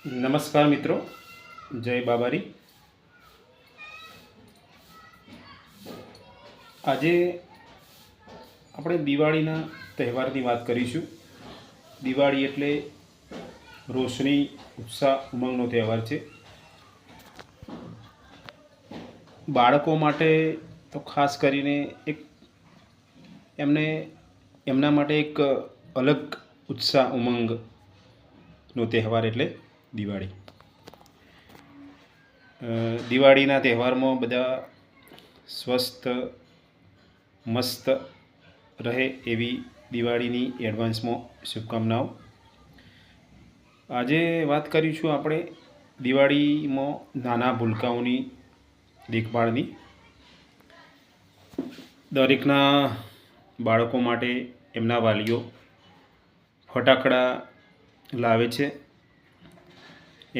નમસ્કાર મિત્રો, જય બાબારી। આજે આપણે દિવાળીના તહેવારની વાત કરીશું। દિવાળી એટલે રોશની, ઉત્સાહ, ઉમંગનો તહેવાર છે। બાળકો માટે તો ખાસ કરીને એમના માટે એક અલગ ઉત્સાહ, ઉમંગનો તહેવાર એટલે દિવાળી। દિવાળીના તહેવારમાં બધા સ્વસ્થ મસ્ત રહે એવી દિવાળીની એડવાન્સમાં શુભકામનાઓ। આજે વાત કરીશું આપણે દિવાળીમાં નાના ભૂલકાઓની દેખભાળની। દરેકના બાળકો માટે એમના વાલીઓ ફટાકડા લાવે છે।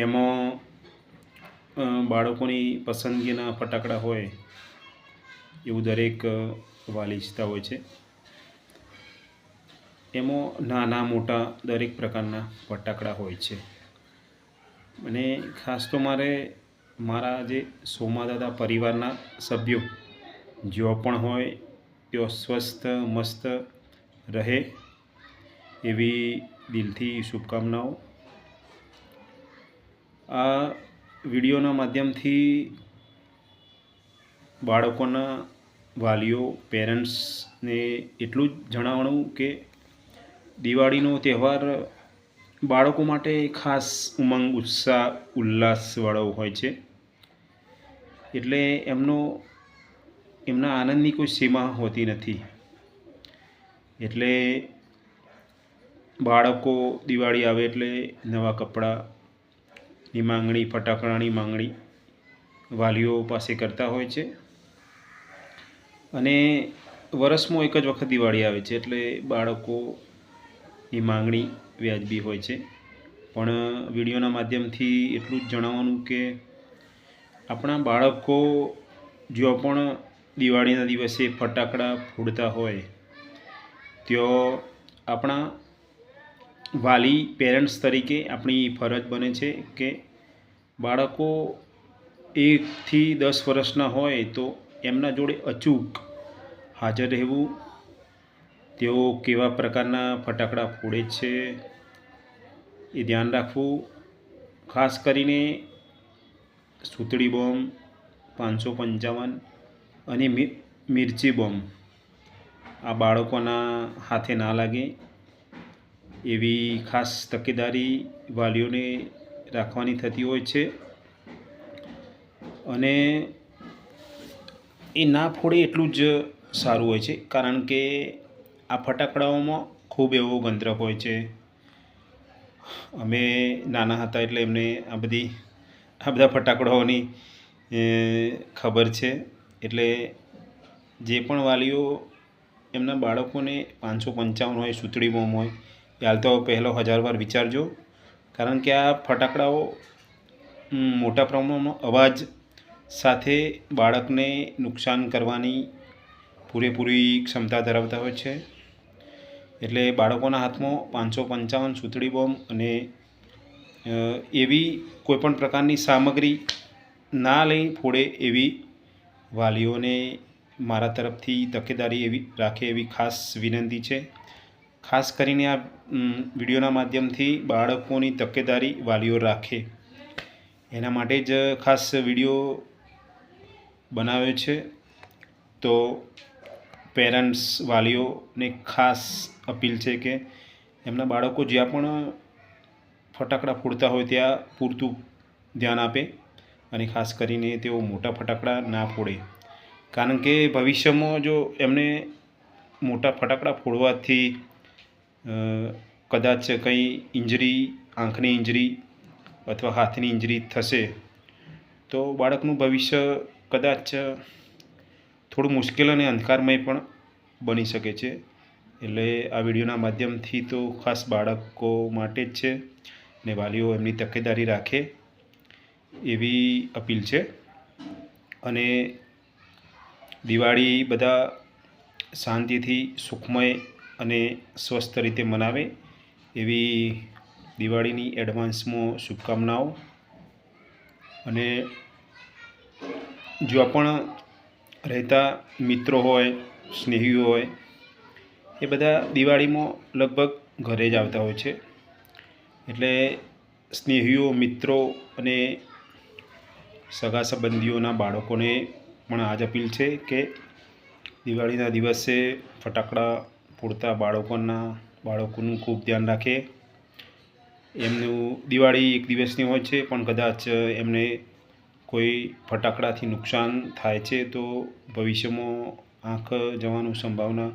એમાં બાળકોની પસંદગીના ફટાકડા હોય એવું દરેક વાલી ઈચ્છતા હોય છે। એમાં નાના મોટા દરેક પ્રકારના ફટાકડા હોય છે। અને ખાસ તો મારા જે સોમાદાદા પરિવારના સભ્યો જો પણ હોય તેઓ સ્વસ્થ મસ્ત રહે એવી દિલથી શુભકામનાઓ। આ વિડીયોના માધ્યમથી બાળકોના વાલીઓ પેરેન્ટ્સને એટલું જ જણાવવાનું કે દિવાળીનો તહેવાર બાળકો માટે ખાસ ઉમંગ, ઉત્સાહ, ઉલ્લાસવાળો હોય છે। એટલે એમના આનંદની કોઈ સીમા હોતી નથી। એટલે બાળકો દિવાળી આવે એટલે નવા કપડાની માંગણી, ફટાકડાની માંગણી વાલીઓ પાસે કરતા હોય છે। અને વર્ષમાં એક જ વખત દિવાળી આવે છે એટલે બાળકોની માંગણી વ્યાજબી હોય છે। પણ વિડીયોના માધ્યમથી એટલું જ જણાવવાનું કે આપણા બાળકો જો પણ દિવાળીના દિવસે ફટાકડા ફોડતા હોય તો આપણા વાલી પેરેન્ટ્સ તરીકે આપણી ફરજ બને છે કે બાળકો 1 થી 10 વર્ષના હોય તો એમના જોડે અચૂક હાજર રહેવું। તેઓ કેવા પ્રકારના ફટાકડા ફોડે છે એ ધ્યાન રાખવું। ખાસ કરીને સુતળી બોમ્બ, 555 અને મિર્ચી બોમ્બ આ બાળકોના હાથે ના લાગે એવી ખાસ તકેદારી વાલીઓને રાખવાની થતી હોય છે। અને એ ના ફોડે એટલું જ સારું હોય છે, કારણ કે આ ફટાકડાઓમાં ખૂબ એવો ગંધરવ હોય છે। અમે નાના હતા એટલે એમને આ બધા ફટાકડાઓની ખબર છે। એટલે જે પણ વાલીઓ એમના બાળકોને 555 હોય, સુતળી બોમ્બ હોય, હાલ તો પહેલો 1000 વાર વિચારજો, કારણ કે આ ફટાકડાઓ મોટા પ્રમાણમાં અવાજ સાથે બાળકને નુકસાન કરવાની પૂરેપૂરી ક્ષમતા ધરાવતા હોય છે। એટલે બાળકોના હાથમાં 555 સુતળી બોમ્બ અને એવી કોઈપણ પ્રકારની સામગ્રી ના લઈ ફોડે એવી વાલીઓને મારા તરફથી તકેદારી રાખે એવી ખાસ વિનંતી છે। ખાસ કરીને આ વિડીયોના માધ્યમથી બાળકોની તકેદારી વાલીઓ રાખે એના માટે જ ખાસ વિડીયો બનાવ્યો છે। તો પેરેન્ટ્સ વાલીઓને ખાસ અપીલ છે કે એમના બાળકો જ્યાં પણ ફટાકડા ફોડતા હોય ત્યાં પૂરતું ધ્યાન આપે અને ખાસ કરીને તેઓ મોટા ફટાકડા ના ફોડે, કારણ કે ભવિષ્યમાં જો એમને મોટા ફટાકડા ફોડવાથી કદાચ કંઈ ઇન્જરી, આંખની ઇન્જરી અથવા હાથની ઇન્જરી થશે તો બાળકનું ભવિષ્ય કદાચ થોડું મુશ્કેલ અને અંધકારમય પણ બની શકે છે। એટલે આ વિડીયોના માધ્યમથી તો ખાસ બાળકો માટે જ છે ને વાલીઓ એમની તકેદારી રાખે એવી અપીલ છે। અને દિવાળી બધા શાંતિથી, સુખમય અને સ્વસ્થ રીતે મનાવે એવી દિવાળીની એડવાન્સમાં શુભકામનાઓ. અને જો પણ રહેતા મિત્રો હોય, સ્નેહીઓ હોય, એ બધા દિવાળીમાં લગભગ ઘરે જ આવતા હોય છે. એટલે સ્નેહીઓ, મિત્રો અને સગા સંબંધીઓના બાળકોને પણ આ જ અપીલ છે કે દિવાળીના દિવસે ફટાકડા ફોડતા બાળકોનું ખૂબ ધ્યાન રાખે. એમનું દિવાળી એક દિવસની હોય છે, પણ કદાચ એમને કોઈ ફટાકડાથી નુકસાન થાય છે તો ભવિષ્યમાં આંખ જવાની સંભાવના,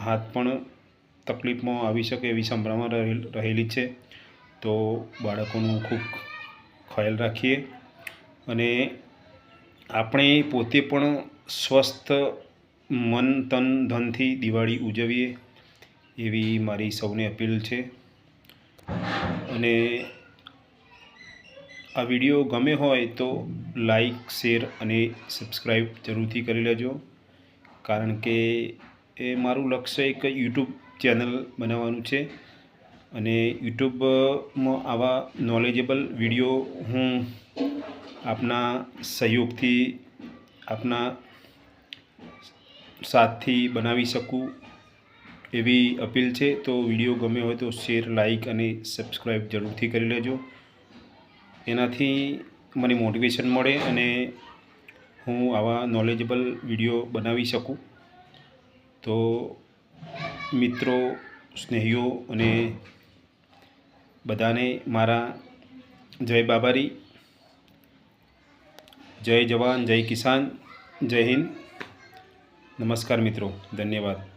હાથ પણ તકલીફમાં આવી શકે એવી સંભાવના રહેલી છે. તો બાળકોનું ખૂબ ખ્યાલ રાખીએ અને આપણે પોતે પણ સ્વસ્થ મન, તન, ધનથી દિવાળી ઉજવીએ એવી મારી સૌને અપીલ છે. અને આ વિડીયો ગમે હોય તો લાઈક, શેર અને સબસ્ક્રાઈબ જરૂરથી કરી લેજો. કારણ કે એ મારું લક્ષ્ય એક યુટ્યુબ ચેનલ બનાવવાનું છે અને યુટ્યુબમાં આવા નોલેજેબલ વિડીયો હું આપના સહયોગથી, આપના સાથથી બનાવી શકું એવી અપીલ છે. તો વિડીયો ગમે હોય તો શેર, લાઈક અને સબસ્ક્રાઈબ જરૂરથી કરી લેજો. એનાથી મને મોટિવેશન મળે અને હું આવા નોલેજેબલ વિડીયો બનાવી શકું. તો મિત્રો, સ્નેહીઓ અને બધાને મારા જય બાબારી, જય જવાન, જય કિસાન, જય હિન્દ. નમસ્કાર મિત્રો, ધન્યવાદ.